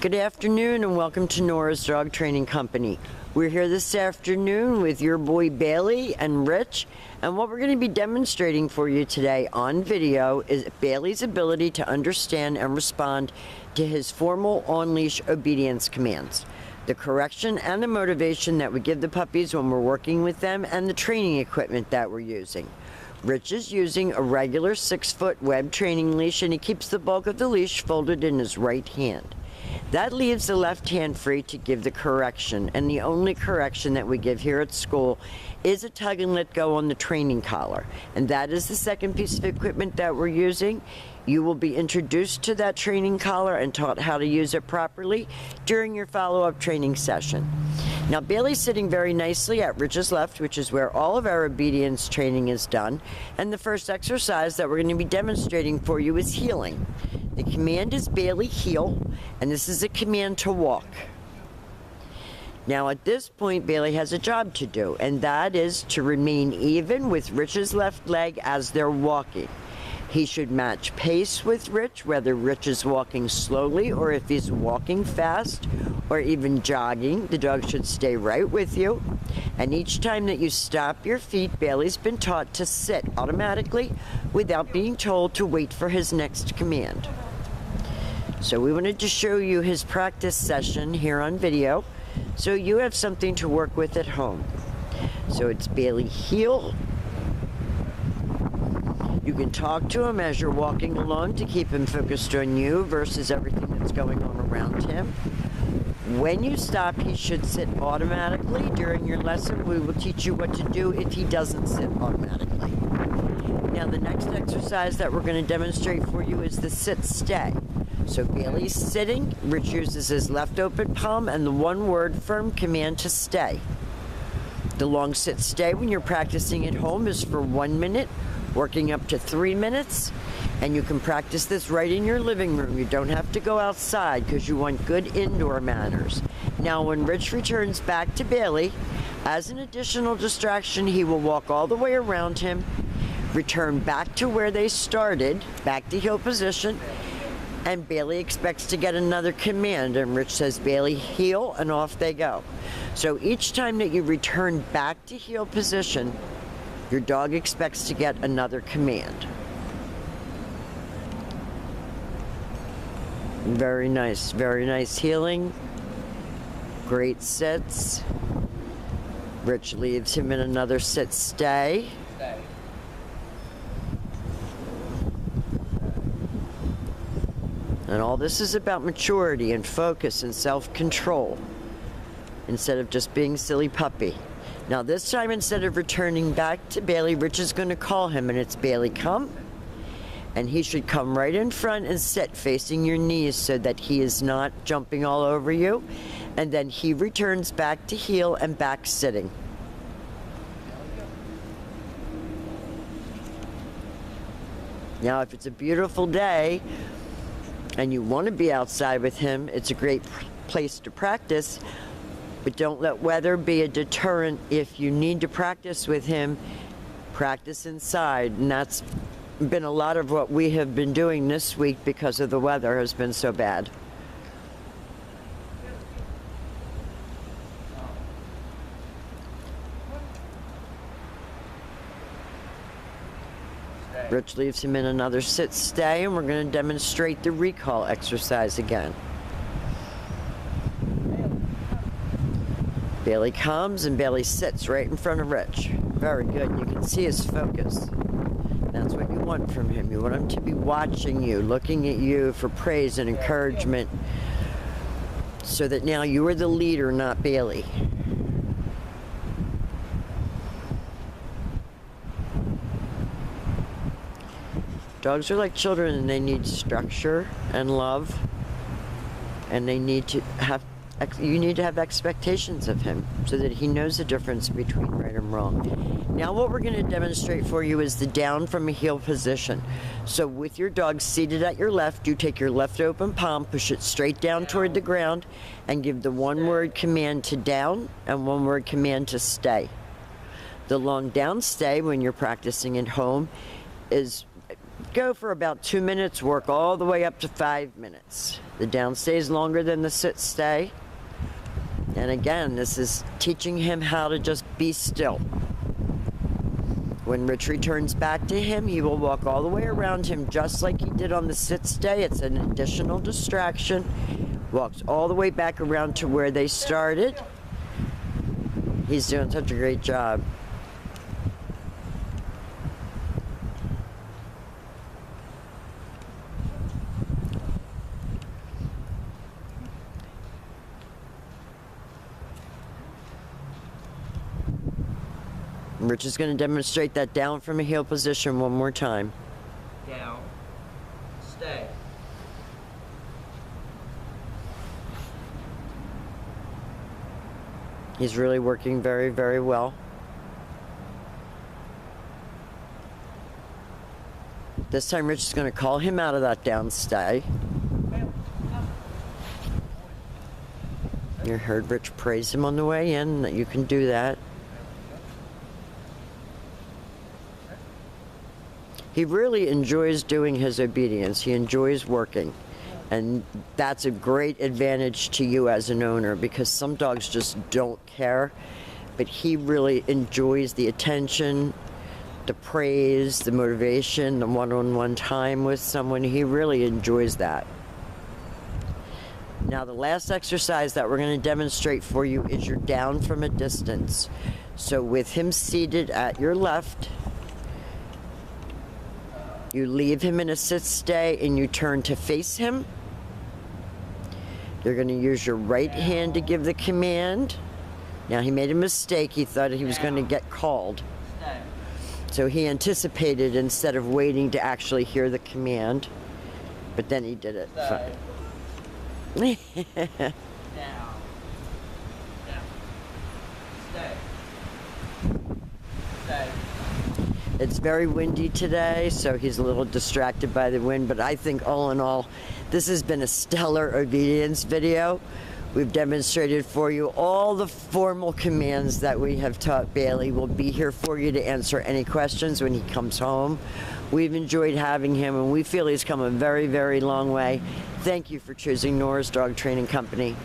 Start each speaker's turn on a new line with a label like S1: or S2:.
S1: Good afternoon and welcome to Nora's Dog Training Company. We're here this afternoon with your boy Bailey and Rich, and what we're going to be demonstrating for you today on video is Bailey's ability to understand and respond to his formal on-leash obedience commands, the correction and the motivation that we give the puppies when we're working with them, and the training equipment that we're using. Rich is using a regular 6-foot web training leash, and he keeps the bulk of the leash folded in his right hand. That leaves the left hand free to give the correction, and the only correction that we give here at school is a tug and let go on the training collar, and that is the second piece of equipment that we're using. You will be introduced to that training collar and taught how to use it properly during your follow-up training session. Now, Bailey's sitting very nicely at Rich's left, which is where all of our obedience training is done, and the first exercise that we're going to be demonstrating for you is heeling. The command is Bailey heel, and this is a command to walk. Now at this point, Bailey has a job to do, and that is to remain even with Rich's left leg as they're walking. He should match pace with Rich, whether Rich is walking slowly or if he's walking fast or even jogging. The dog should stay right with you. And each time that you stop your feet, Bailey's been taught to sit automatically without being told to wait for his next command. So we wanted to show you his practice session here on video so you have something to work with at home. So it's Bailey heel. You can talk to him as you're walking along to keep him focused on you versus everything that's going on around him. When you stop, he should sit automatically. During your lesson, we will teach you what to do if he doesn't sit automatically. Now, the next exercise that we're going to demonstrate for you is the sit-stay. So Bailey's sitting, Rich uses his left open palm and the one-word firm command to stay. The long sit-stay when you're practicing at home is for 1 minute, working up to 3 minutes, and you can practice this right in your living room. You don't have to go outside because you want good indoor manners. Now, when Rich returns back to Bailey, as an additional distraction, he will walk all the way around him, return back to where they started, back to heel position, and Bailey expects to get another command, and Rich says, Bailey, heel, and off they go. So each time that you return back to heel position, your dog expects to get another command. Very nice heeling. Great sits. Rich leaves him in another sit-stay. And all this is about maturity and focus and self-control instead of just being silly puppy. Now this time, instead of returning back to Bailey, Rich is going to call him, and it's Bailey, come. And he should come right in front and sit facing your knees so that he is not jumping all over you. And then he returns back to heel and back sitting. Now if it's a beautiful day and you want to be outside with him, it's a great place to practice. But don't let weather be a deterrent. If you need to practice with him, practice inside. And that's been a lot of what we have been doing this week because of the weather has been so bad. Rich leaves him in another sit-stay, and we're going to demonstrate the recall exercise again. Bailey comes and Bailey sits right in front of Rich. Very good. You can see his focus. That's what you want from him. You want him to be watching you, looking at you for praise and encouragement, so that now you are the leader, not Bailey. Dogs are like children, and they need structure and love, and they need to have, you need to have expectations of him so that he knows the difference between right and wrong. Now what we're going to demonstrate for you is the down from a heel position. So with your dog seated at your left, you take your left open palm, push it straight down toward the ground, and give the one-word command to down and one-word command to stay. The long down stay when you're practicing at home is Go for about 2 minutes, work all the way up to 5 minutes. The down stays longer than the sit stay. And again, this is teaching him how to just be still. When Rich returns back to him, he will walk all the way around him just like he did on the sit stay. It's an additional distraction. Walks all the way back around to where they started. He's doing such a great job. Rich is going to demonstrate that down from a heel position one more time.
S2: Down. Stay.
S1: He's really working very, very well. This time Rich is going to call him out of that down stay. You heard Rich praise him on the way in, that you can do that. He really enjoys doing his obedience. He enjoys working. And that's a great advantage to you as an owner, because some dogs just don't care. But he really enjoys the attention, the praise, the motivation, the one-on-one time with someone. He really enjoys that. Now the last exercise that we're going to demonstrate for you is your down from a distance. So with him seated at your left, you leave him in a sit stay and you turn to face him. You're going to use your right hand to give the command. Now he made a mistake. He thought he was going to get called. So he anticipated instead of waiting to actually hear the command. But then he did it.
S2: Down. Down. Stay. Stay.
S1: It's very windy today, so he's a little distracted by the wind, but I think all in all, this has been a stellar obedience video. We've demonstrated for you all the formal commands that we have taught Bailey. We'll be here for you to answer any questions when he comes home. We've enjoyed having him, and we feel he's come a very, very long way. Thank you for choosing Nora's Dog Training Company.